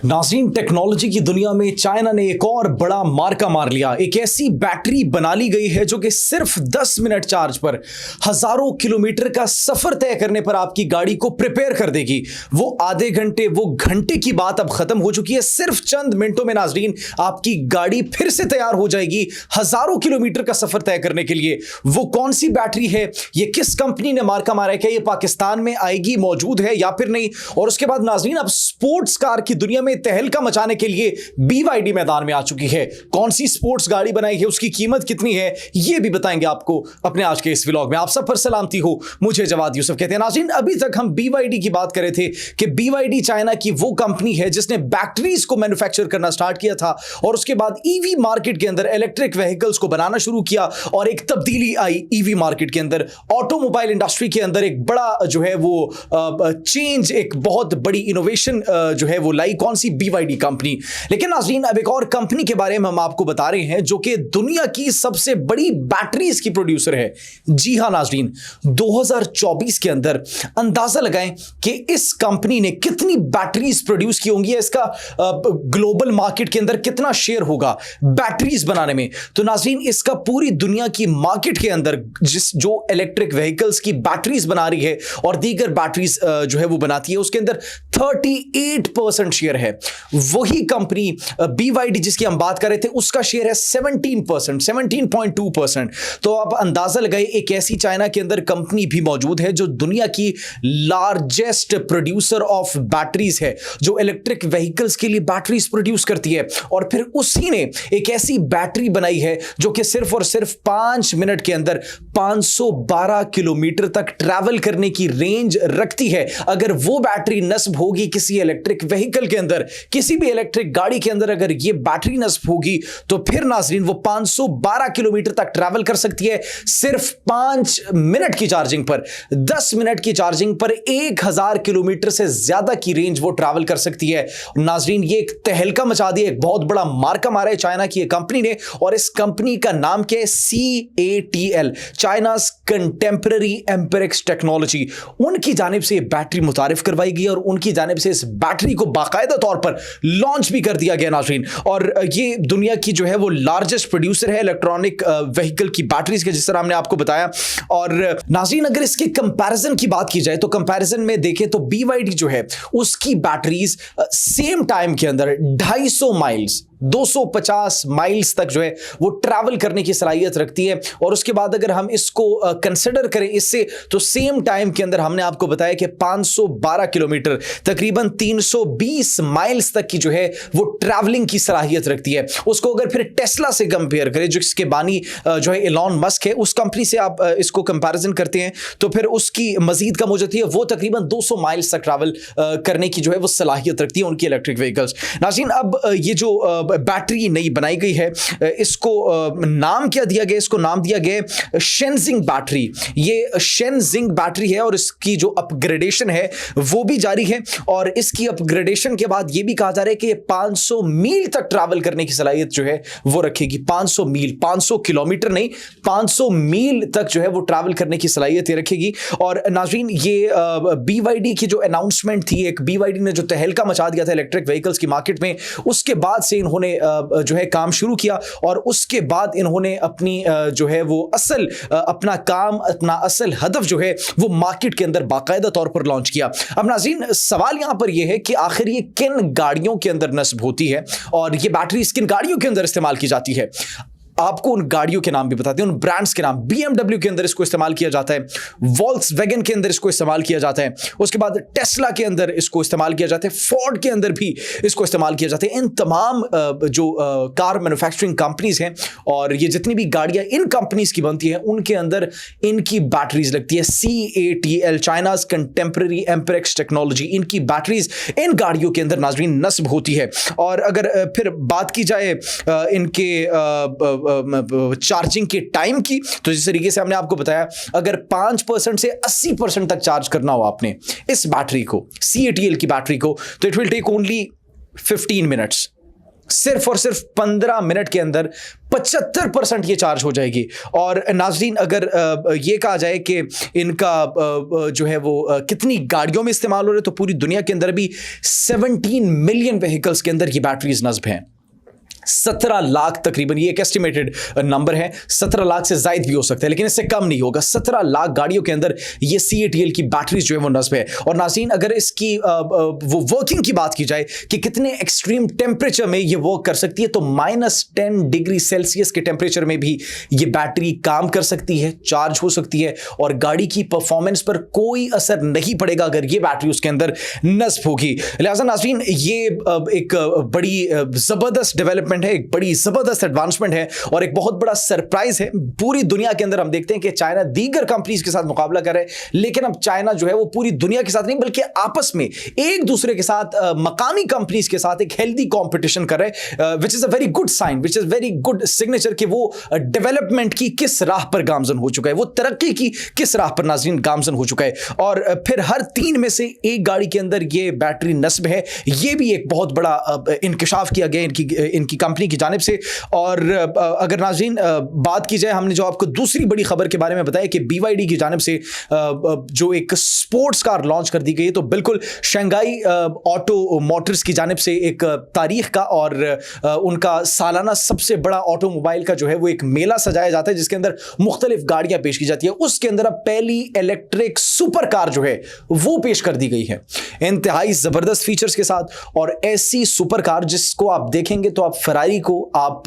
नाज़रीन, टेक्नोलॉजी की दुनिया में चाइना ने एक और बड़ा मार्का मार लिया। एक ऐसी बैटरी बना ली गई है जो कि सिर्फ 10 मिनट चार्ज पर हजारों किलोमीटर का सफर तय करने पर आपकी गाड़ी को प्रिपेयर कर देगी। वो आधे घंटे, वो घंटे की बात अब खत्म हो चुकी है। सिर्फ चंद मिनटों में नाज़रीन आपकी गाड़ी फिर से तैयार हो जाएगी हजारों किलोमीटर का सफर तय करने के लिए। वो कौन सी बैटरी है, ये किस कंपनी ने मार्का मारा है, क्या ये पाकिस्तान में आएगी, मौजूद है या फिर नहीं? और उसके बाद नाज़रीन अब स्पोर्ट्स कार की दुनिया में तहलका मचाने के लिए BYD मैदान में आ चुकी है। कौन सी स्पोर्ट्स गाड़ी बनाई है, उसकी कीमत कितनी है, यह भी बताएंगे आपको अपने आज के इस व्लॉग में। आप सब पर सलामती हो, मुझे जवाद यूसुफ कहते हैं। नाज़रीन, अभी तक हम BYD की बात कर रहे थे कि BYD चाइना की वो कंपनी है जिसने बैटरीज को मैन्युफैक्चर करना स्टार्ट किया था और उसके बाद EV मार्केट के अंदर इलेक्ट्रिक व्हीकल्स को बनाना शुरू किया और एक तब्दीली आई EV मार्केट के अंदर। ऑटोमोबाइल इंडस्ट्री के अंदर एक बड़ा जो है वो चेंज, एक बहुत बड़ी इनोवेशन जो है वो लाई कौन सी BYD कंपनी। लेकिन नाज़रीन, अब एक और कंपनी के बारे में हम आपको बता रहे हैं जो कि दुनिया की सबसे बड़ी बैटरीज की प्रोड्यूसर है। जी हां नाज़रीन, 2024 के अंदर अंदाजा लगाएं कि इस कंपनी ने कितनी बैटरीज प्रोड्यूस की होंगी, इसका ग्लोबल मार्केट के अंदर कितना शेयर होगा बैटरीज बनाने में। तो नाज़रीन, इसका पूरी दुनिया की मार्केट के अंदर जो इलेक्ट्रिक व्हीकल्स की बैटरीज बना रही है और दीगर बैटरीज जो है वो बनाती है, उसके अंदर 38% शेयर है। वही कंपनी BYD जिसकी हम बात कर रहे थे, उसका शेयर है 17%, 17.2%। तो आप अंदाजा लगाइए, एक ऐसी चाइना के अंदर कंपनी भी मौजूद है जो दुनिया की लार्जेस्ट प्रोड्यूसर ऑफ बैटरीज है, जो इलेक्ट्रिक व्हीकल्स के लिए बैटरीज प्रोड्यूस करती है। और फिर उसी ने एक ऐसी बैटरी बनाई है जो कि सिर्फ और सिर्फ 5 मिनट के अंदर 512 किलोमीटर तक ट्रैवल करने की रेंज रखती है। अगर वो बैटरी नस्ब होगी किसी इलेक्ट्रिक व्हीकल के अंदर, किसी भी इलेक्ट्रिक गाड़ी के अंदर अगर ये बैटरी नस्ब होगी, तो फिर नाज़रीन वो 512 किलोमीटर तक ट्रैवल कर सकती है सिर्फ 5 मिनट की चार्जिंग पर। 10 मिनट की चार्जिंग पर 1000 किलोमीटर से ज्यादा की रेंज वो ट्रैवल कर सकती है। नाज़रीन, ये एक तहलका मचा दिया, एक बहुत बड़ा मार्का मारा है चाइना की कंपनी ने। और इस कंपनी का नाम क्या है? CATL, China's Contemporary Amperex Technology. उनकी जानिब से बैटरी मुतारिफ करवाई गई और उनकी जानिब से इस बैटरी को बाकायदा तौर पर लॉन्च भी कर दिया गया नाज़रीन। और ये दुनिया की जो है वो लार्जेस्ट प्रोड्यूसर है इलेक्ट्रॉनिक व्हीकल की बैटरीज के, जिस तरह हमने आपको बताया। और नाज़रीन, अगर इसके कंपैरिजन की बात की जाए तो कंपैरिजन में देखें तो BYD जो है उसकी बैटरीज सेम टाइम के अंदर 250 माइल्स, 250 माइल्स तक जो है वो ट्रैवल करने की सलाहियत रखती है। और उसके बाद अगर हम इसको कंसिडर करें इससे, तो सेम टाइम के अंदर हमने आपको बताया कि 512 किलोमीटर, तकरीबन 320 माइल्स तक की जो है वो ट्रैवलिंग की सलाहियत रखती है। उसको अगर फिर टेस्ला से कंपेयर करें, जो इसके बानी जो है एलॉन मस्क है, उस कंपनी से आप इसको कंपैरिजन करते हैं तो फिर उसकी मजीद कम हो जाती है। वो तकरीबन 200 माइल्स तक ट्रैवल करने की जो है वो सलाहियत रखती है उनकी इलेक्ट्रिक व्हीकल्स। नाज़रीन, अब ये जो बैटरी नई बनाई गई है, इसको नाम क्या दिया गया? इसको नाम दिया गया शेनजिंग बैटरी। ये शेनजिंग बैटरी है और इसकी जो अपग्रेडेशन है वो भी जारी है। और इसकी अपग्रेडेशन के बाद ये भी कहा जा रहा है कि 500 मील तक ट्रैवल करने की सलाहियत जो है वो रखेगी। 500 मील, 500 किलोमीटर नहीं, 500 मील तक जो है वो ट्रैवल करने की सलाहियत रखेगी। और नाज़रीन, ये BYD की जो अनाउंसमेंट थी, एक BYD ने जो तहलका मचा दिया था इलेक्ट्रिक व्हीकल्स की मार्केट में, उसके बाद से इन्होंने जो है काम शुरू किया और उसके बाद इन्होंने अपनी जो है वो असल अपना काम, अपना असल हदफ जो है वो मार्केट के अंदर बाकायदा तौर पर लॉन्च किया। अब नाज़रीन, सवाल यहां पर यह है कि आखिर ये किन गाड़ियों के अंदर नस्ब होती है और ये बैटरी किन गाड़ियों के अंदर इस्तेमाल की जाती है। आपको उन गाड़ियों के नाम भी बताते हैं, उन ब्रांड्स के नाम। BMW के अंदर इसको इस्तेमाल किया जाता है, वॉल्क्सवैगन के अंदर इसको इस्तेमाल किया जाता है, उसके बाद टेस्ला के अंदर इसको इस्तेमाल किया जाता है, फोर्ड के अंदर भी इसको इस्तेमाल किया जाता है। इन तमाम जो कार मैन्युफैक्चरिंग कंपनीज हैं और ये जितनी भी गाड़ियां इन कंपनीज की बनती हैं, उनके अंदर इनकी बैटरीज लगती है। CATL, China's Contemporary Amperex technology, इनकी बैटरीज इन गाड़ियों के अंदर नाज़रीन नस्ब होती है। और अगर फिर बात की जाए इनके चार्जिंग के टाइम की, तो जिस तरीके से हमने आपको बताया, अगर 5% से 80% तक चार्ज करना हो आपने इस बैटरी को, CATL की बैटरी को, तो it will take only 15 minutes. सिर्फ और सिर्फ 15 मिनट के अंदर 75% ये चार्ज हो जाएगी। और नाज़रीन, अगर ये कहा जाए कि इनका जो है वो कितनी गाड़ियों में इस्तेमाल हो रहे, तो पूरी दुनिया के अंदर भी 17 मिलियन व्हीकल्स के अंदर ये बैटरीज नस्ब हैं। 17 लाख तकरीबन, ये एक एस्टिमेटेड नंबर है, 17 लाख से जायद भी हो सकता है, लेकिन इससे कम नहीं होगा। 17 लाख गाड़ियों के अंदर ये CATL की बैटरीज जो है वो नस्ब है। और नाज़रीन, अगर इसकी वो वर्किंग की बात की जाए कि कितने एक्सट्रीम टेम्परेचर में ये वर्क कर सकती है, तो -10 डिग्री सेल्सियस के टेम्परेचर में भी ये बैटरी काम कर सकती है, चार्ज हो सकती है, और गाड़ी की परफॉर्मेंस पर कोई असर नहीं पड़ेगा अगर ये बैटरी उसके अंदर नस्ब होगी। लिहाजा नाज़रीन, ये एक बड़ी ज़बरदस्त डेवलपमेंट है, एक बड़ी जबरदस्त एडवांसमेंट है और एक बहुत बड़ा सरप्राइज है। पूरी दुनिया के अंदर हम देखते हैं कि चाइना दीगर कंपनीज के साथ मुकाबला कर रहा है, लेकिन अब चाइना जो है वो पूरी दुनिया के साथ नहीं बल्कि आपस में एक दूसरे के साथ मकामी कंपनीज के साथ एक हेल्दी कंपटीशन कर रहे हैं, which is a very good sign, which is very good signature कि वो डेवलपमेंट की किस राह पर गामजन हो चुका है, वो तरक्की की किस राह पर नाज़रीन गामजन हो चुका है। और फिर हर 3 में से एक गाड़ी के अंदर ये बैटरी नस्ब है, ये भी एक बहुत बड़ा इंकिशाफ किया गया इनकी कंपनी की जानिब से। और अगर नाज़रीन बात की जाए, हमने जो आपको दूसरी बड़ी खबर के बारे में बताया कि BYD की जानिब से जो एक स्पोर्ट्स कार लॉन्च कर दी गई है, तो बिल्कुल शंघाई ऑटो मोटर्स की जानिब से एक तारीख का और उनका सालाना सबसे बड़ा ऑटोमोबाइल का जो है वो एक मेला सजाया जाता है, जिसके अंदर मुख्तलिफ गाड़ियां पेश की जाती है। उसके अंदर अब पहली इलेक्ट्रिक सुपर कार जो है वो पेश कर दी गई है, इंतहाई जबरदस्त फीचर्स के साथ। और ऐसी सुपर कार जिसको आप देखेंगे तो आप फरारी को, आप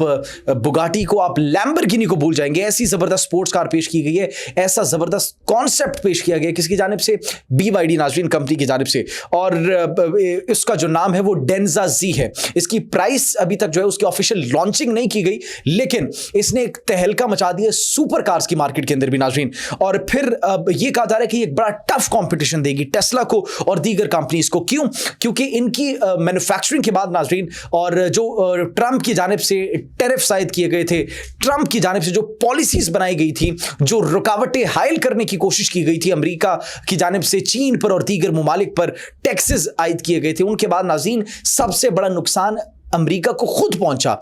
बुगाटी को, आप लैम्बोर्गिनी को भूल जाएंगे। ऐसी जबरदस्त स्पोर्ट्स कार पेश की गई है, ऐसा जबरदस्त कॉन्सेप्ट पेश किया गया किसकी जानिब से, BYD नाज़रीन कंपनी की जानिब से। और इसका जो नाम है वो डेंजा Z है। इसकी प्राइस अभी तक जो है उसकी ऑफिशियल लॉन्चिंग नहीं की गई, लेकिन इसने एक तहलका मचा दिया सुपर कार्स की मार्केट के अंदर भी नाज़रीन। और फिर यह कहा जा रहा है कि एक बड़ा टफ कंपटीशन देगी टेस्ला को और दीगर कंपनीज को। क्यों? क्योंकि इनकी मैन्युफैक्चरिंग के बाद नाज़रीन, और जो ट्रंप की जानिब से टैरिफ आयद किए गए थे, ट्रंप की जानिब से जो पॉलिसीज बनाई गई थी, जो रुकावटें हायल करने की कोशिश की गई थी अमेरिका की जानिब से चीन पर और दीगर ममालिक पर टैक्सेस आयद किए गए थे, उनके बाद नाज़रीन सबसे बड़ा नुकसान अमेरिका को खुद पहुंचा।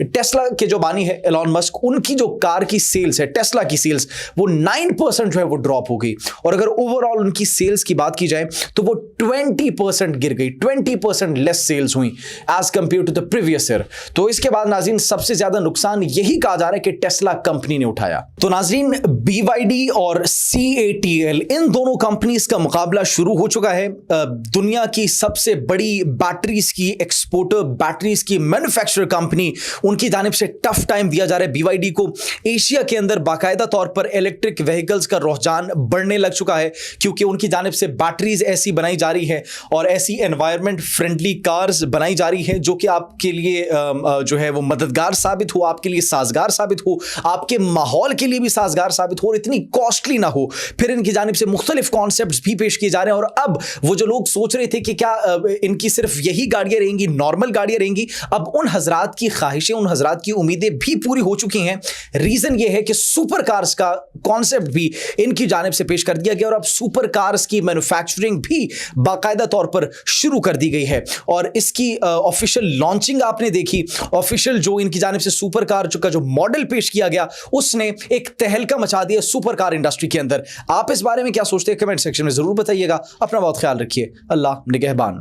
टेस्ला के जो बानी है एलॉन मस्क, उनकी जो कार की सेल्स है, टेस्ला की सेल्स, वो 9% जो है वो ड्रॉप हो गई। और अगर ओवरऑल उनकी सेल्स की बात की जाए तो वो 20% गिर गई, 20% लेस सेल्स हुई as compare to the previous year. तो इसके बाद नाज़रीन सबसे ज्यादा नुकसान यही कहा जा रहा है कि टेस्ला कंपनी ने उठाया। तो नाज़रीन BYD और CATL, इन दोनों कंपनीज का मुकाबला शुरू हो चुका है। दुनिया की सबसे बड़ी बैटरीज की एक्सपोर्टर, बैटरीज की मैन्युफैक्चरर कंपनी, उनकी जानिब से टफ टाइम दिया जा रहा है BYD को। एशिया के अंदर बाकायदा तौर पर इलेक्ट्रिक व्हीकल्स का रुझान बढ़ने लग चुका है, क्योंकि उनकी जानिब से बैटरीज ऐसी बनाई जा रही है और ऐसी एनवायरमेंट फ्रेंडली कार्स बनाई जा रही है जो कि आपके लिए जो है वो मददगार साबित हो, आपके लिए साजगार साबित हो, आपके माहौल के लिए भी साजगार साबित हो और इतनी कॉस्टली ना हो। फिर इनकी जानिब से मुख्तलिफ कॉन्सेप्ट्स भी पेश किए जा रहे हैं। और अब वो जो लोग सोच रहे थे कि क्या इनकी सिर्फ यही गाड़ियां रहेंगी, नॉर्मल गाड़ियां रहेंगी, अब उन हजरात की ख्वाहिशें, उन हजरात की उम्मीदें भी पूरी हो चुकी हैं। रीजन यह है कि सुपर कार्स का कॉन्सेप्ट भी इनकी जानिब से पेश कर दिया गया और अब सुपर कार्स की मैन्युफैक्चरिंग भी बाकायदा तौर पर शुरू कर दी गई है। और इसकी ऑफिशियल लॉन्चिंग आपने देखी, ऑफिशियल जो इनकी जानिब से सुपर कार का जो मॉडल पेश किया गया, उसने एक तहलका मचा दिया सुपर कार इंडस्ट्री के अंदर। आप इस बारे में क्या सोचते हैं? कमेंट सेक्शन में जरूर बताइएगा। अपना बहुत ख्याल रखिए। अल्लाह निगहबान।